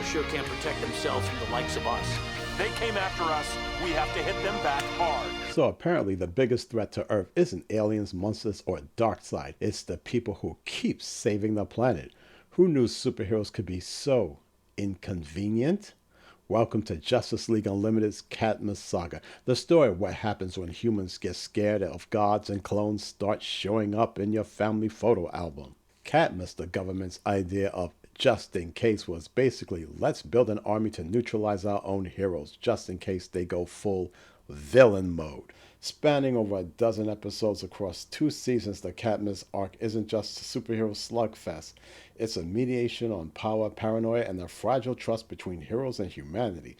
people sure can't protect themselves from the likes of us. They came after us. We have to hit them back hard. So apparently the biggest threat to Earth isn't aliens, monsters, or Darkseid. It's the people who keep saving the planet. Who knew superheroes could be so inconvenient? Welcome to Justice League Unlimited's Cadmus Saga, the story of what happens when humans get scared of gods and clones start showing up in your family photo album. Cadmus, the government's idea of just in case, was basically, let's build an army to neutralize our own heroes just in case they go full villain mode. Spanning over a dozen episodes across 2 seasons, the Cadmus arc isn't just a superhero slugfest. It's a mediation on power, paranoia, and the fragile trust between heroes and humanity.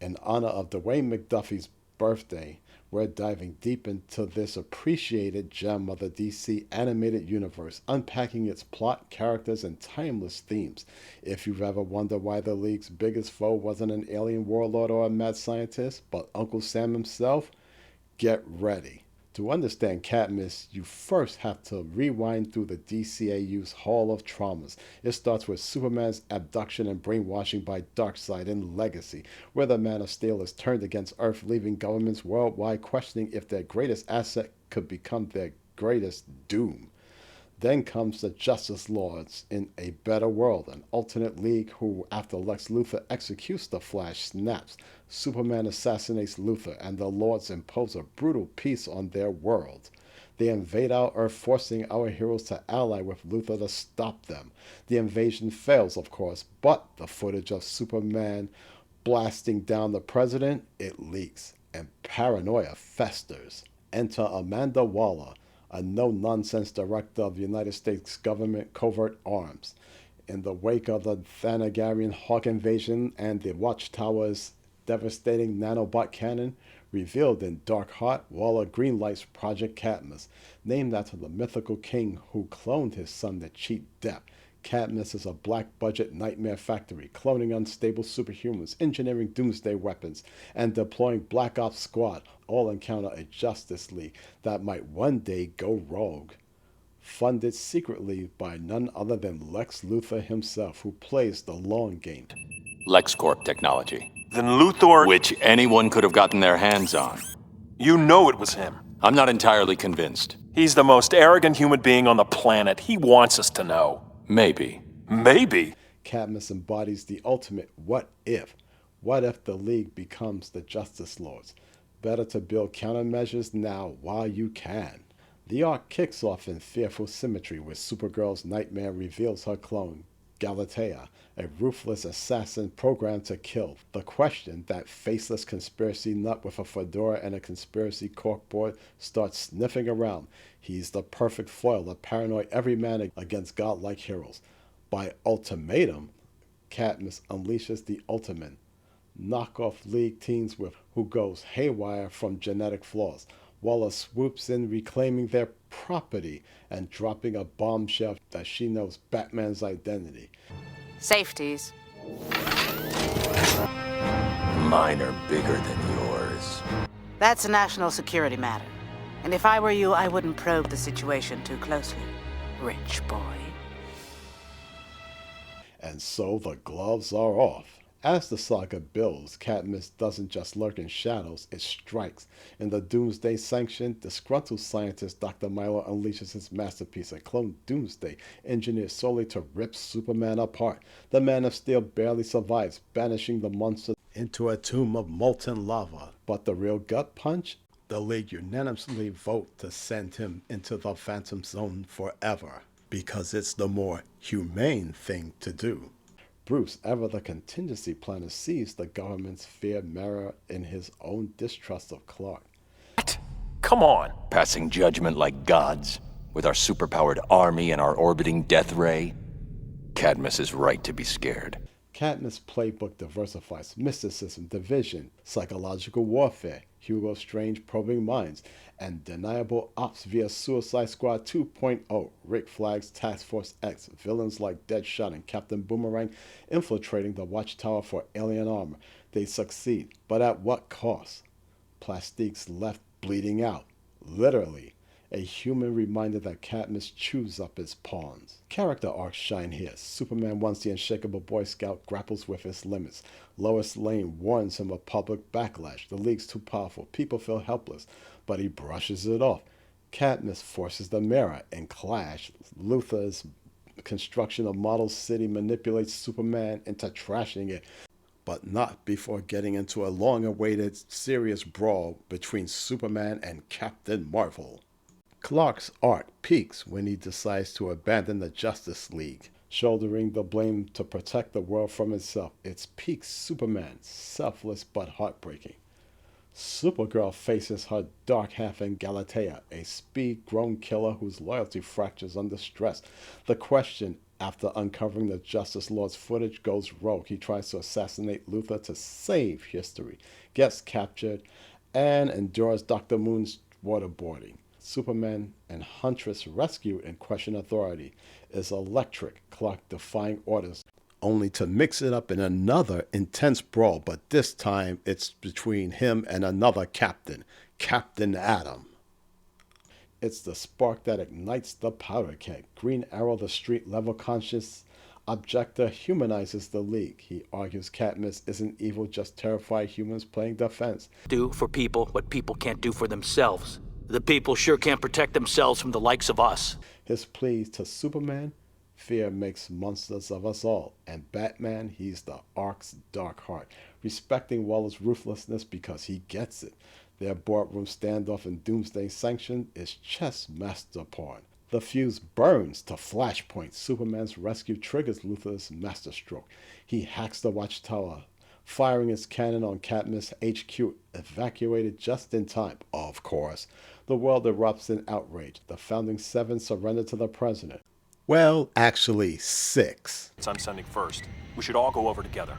In honor of Dwayne McDuffie's birthday, we're diving deep into this appreciated gem of the DC animated universe, unpacking its plot, characters, and timeless themes. If you've ever wondered why the League's biggest foe wasn't an alien warlord or a mad scientist, but Uncle Sam himself, get ready. To understand Cadmus, you first have to rewind through the DCAU's Hall of Traumas. It starts with Superman's abduction and brainwashing by Darkseid in Legacy, where the Man of Steel is turned against Earth, leaving governments worldwide questioning if their greatest asset could become their greatest doom. Then comes the Justice Lords in A Better World, an alternate league who, after Lex Luthor executes the Flash, snaps. Superman assassinates Luthor, and the Lords impose a brutal peace on their world. They invade our Earth, forcing our heroes to ally with Luthor to stop them. The invasion fails, of course, but the footage of Superman blasting down the president, it leaks, and paranoia festers. Enter Amanda Waller, a no-nonsense director of the United States government covert arms. In the wake of the Thanagarian Hawk invasion and the Watchtower's devastating nanobot cannon, revealed in Dark Heart, Waller greenlights Project Cadmus, named after the mythical king who cloned his son to cheat death. Cadmus is a black-budget nightmare factory, cloning unstable superhumans, engineering doomsday weapons, and deploying Black Ops Squad, all encounter a Justice League that might one day go rogue. Funded secretly by none other than Lex Luthor himself, who plays the long game. LexCorp technology. Then Luthor... Which anyone could have gotten their hands on. You know it was him. I'm not entirely convinced. He's the most arrogant human being on the planet. He wants us to know. Maybe. Maybe? Cadmus embodies the ultimate what if. What if the League becomes the Justice Lords? Better to build countermeasures now while you can. The arc kicks off in fearful symmetry, where Supergirl's nightmare reveals her clone, Galatea, a ruthless assassin programmed to kill. The question, that faceless conspiracy nut with a fedora and a conspiracy corkboard starts sniffing around. He's the perfect foil, the paranoid everyman against godlike heroes. By ultimatum, Cadmus unleashes the Ultimen, knockoff League teens with who goes haywire from genetic flaws. Waller swoops in, reclaiming their property and dropping a bombshell that she knows Batman's identity. Safeties. Mine are bigger than yours. That's a national security matter. And if I were you, I wouldn't probe the situation too closely. Rich boy. And so the gloves are off. As the saga builds, Cadmus doesn't just lurk in shadows, it strikes. In the Doomsday sanction, disgruntled scientist Dr. Milo unleashes his masterpiece, a clone Doomsday, engineered solely to rip Superman apart. The Man of Steel barely survives, banishing the monster into a tomb of molten lava. But the real gut punch? The League unanimously vote to send him into the Phantom Zone forever, because it's the more humane thing to do. Bruce, ever the contingency planner, sees the government's fear mirror in his own distrust of Clark. What? Come on. Passing judgment like gods, with our superpowered army and our orbiting death ray. Cadmus is right to be scared. Cadmus' playbook diversifies mysticism, division, psychological warfare, Hugo Strange probing minds, and deniable ops via Suicide Squad 2.0, Rick Flagg's Task Force X, villains like Deadshot and Captain Boomerang infiltrating the Watchtower for alien armor. They succeed, but at what cost? Plastique's left bleeding out, literally, a human reminder that Cadmus chews up his pawns. Character arcs shine here. Superman, once the unshakable Boy Scout, grapples with his limits. Lois Lane warns him of public backlash. The League's too powerful. People feel helpless, but he brushes it off. Cadmus forces the mirror. In Clash, Luthor's construction of Model City manipulates Superman into trashing it, but not before getting into a long-awaited serious brawl between Superman and Captain Marvel. Clark's arc peaks when he decides to abandon the Justice League, shouldering the blame to protect the world from itself. Its peak Superman, selfless but heartbreaking. Supergirl faces her dark half in Galatea, a speed-grown killer whose loyalty fractures under stress. The Question, after uncovering the Justice Lord's footage, goes rogue. He tries to assassinate Luthor to save history, gets captured, and endures Dr. Moon's waterboarding. Superman and Huntress rescue and question authority. Is electric. Clark defying orders, only to mix it up in another intense brawl, but this time it's between him and another captain, Captain Atom. It's the spark that ignites the powder keg. Green Arrow, the street-level conscious objector, humanizes the League. He argues Cadmus isn't evil, just terrified humans playing defense. Do for people what people can't do for themselves. The people sure can't protect themselves from the likes of us. His pleas to Superman: fear makes monsters of us all. And Batman, he's the Ark's dark heart, respecting Waller's ruthlessness because he gets it. Their boardroom standoff in Doomsday Sanction is chess master pawn. The fuse burns to flashpoint. Superman's rescue triggers Luthor's masterstroke. He hacks the Watchtower, firing his cannon on Cadmus HQ, evacuated just in time. Of course, the world erupts in outrage. The founding seven surrender to the president. Well, actually, 6. I'm sending first. We should all go over together.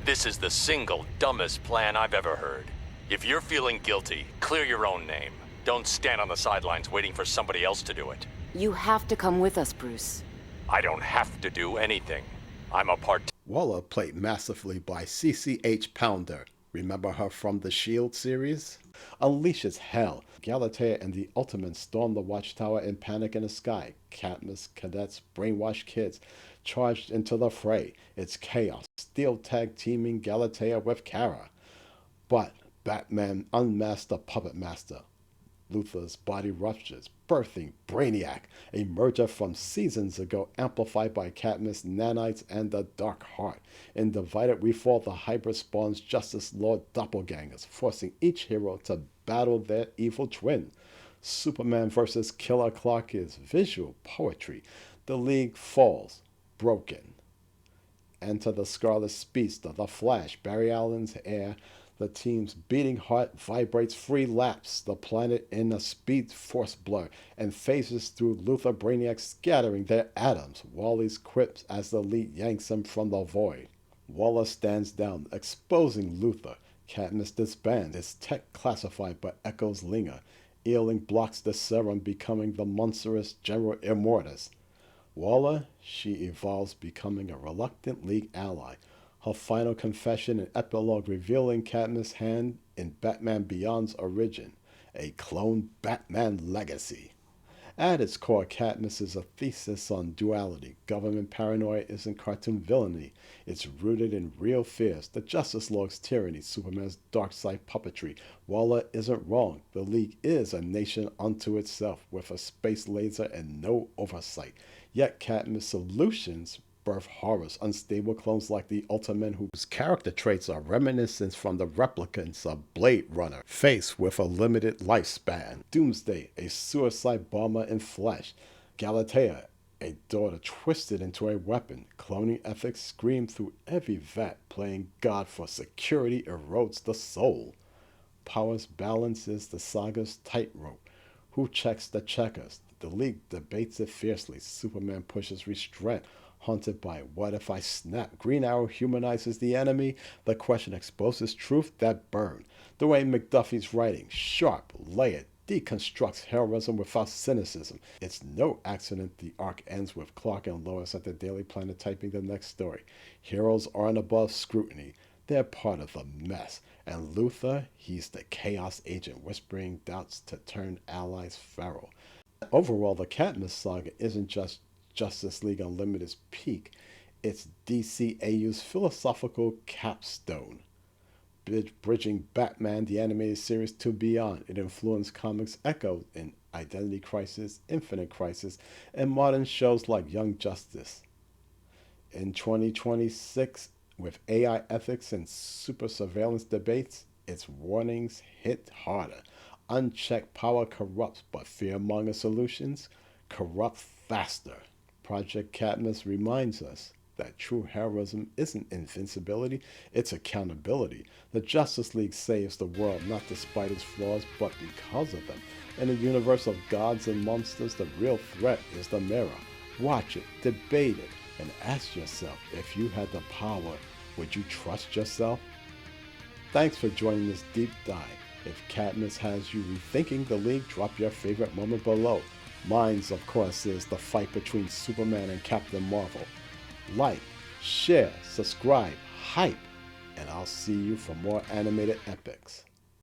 This is the single dumbest plan I've ever heard. If you're feeling guilty, clear your own name. Don't stand on the sidelines waiting for somebody else to do it. You have to come with us, Bruce. I don't have to do anything. I'm a part. Waller, played masterfully by CCH Pounder. Remember her from the S.H.I.E.L.D. series? Unleashes hell. Galatea and the Ultimen storm the Watchtower in panic in the sky. Cadmus cadets, brainwashed kids, charged into the fray. It's chaos. Steel tag teaming Galatea with Kara. But Batman unmasked the puppet master. Luthor's body ruptures, birthing Brainiac, a merger from seasons ago amplified by Cadmus, nanites, and the Dark Heart. In Divided We Fall, the hybrid spawns Justice Lord doppelgangers, forcing each hero to battle their evil twin. Superman vs. Killer Clark is visual poetry. The League falls, broken. Enter the Scarlet Speedster, the Flash, Barry Allen's heir. The team's beating heart vibrates free laps the planet in a speed force blur and phases through Luthor Brainiac, scattering their atoms. Wally's quips as the League yanks him from the void. Waller stands down, exposing Luthor. Cadmus disbands, his tech classified but echoes linger. Ealing blocks the serum, becoming the monstrous General Immortus. Waller, she evolves, becoming a reluctant League ally. Her final confession and epilogue revealing Cadmus' hand in Batman Beyond's origin, a clone Batman legacy. At its core, Cadmus is a thesis on duality. Government paranoia isn't cartoon villainy. It's rooted in real fears. The Justice Lord's tyranny, Superman's dark side puppetry. Waller isn't wrong. The League is a nation unto itself, with a space laser and no oversight. Yet Cadmus' solutions birth horrors, unstable clones like the Ultimen, whose character traits are reminiscent from the replicants of Blade Runner, faced with a limited lifespan. Doomsday, a suicide bomber in flesh. Galatea, a daughter twisted into a weapon. Cloning ethics scream through every vat. Playing God for security erodes the soul. Power's balance is the saga's tightrope. Who checks the checkers? The League debates it fiercely. Superman pushes restraint, haunted by what if I snap? Green Arrow humanizes the enemy. The Question exposes truth that burn. The way McDuffie's writing, sharp, layered, deconstructs heroism without cynicism. It's no accident the arc ends with Clark and Lois at the Daily Planet typing the next story. Heroes aren't above scrutiny. They're part of the mess. And Luthor, he's the chaos agent whispering doubts to turn allies feral. Overall, the Cadmus Saga isn't just Justice League Unlimited's peak. It's DCAU's philosophical capstone. Bridging Batman the Animated Series to beyond, it influenced comics echoed in Identity Crisis, Infinite Crisis, and modern shows like Young Justice. In 2026, with AI ethics and super surveillance debates, its warnings hit harder. Unchecked power corrupts, but fear-monger solutions corrupt faster. Project Cadmus reminds us that true heroism isn't invincibility, it's accountability. The Justice League saves the world not despite its flaws, but because of them. In a universe of gods and monsters, the real threat is the mirror. Watch it, debate it, and ask yourself, if you had the power, would you trust yourself? Thanks for joining this deep dive. If Cadmus has you rethinking the League, drop your favorite moment below. Mine's, of course, is the fight between Superman and Captain Marvel. Like, share, subscribe, hype, and I'll see you for more animated epics.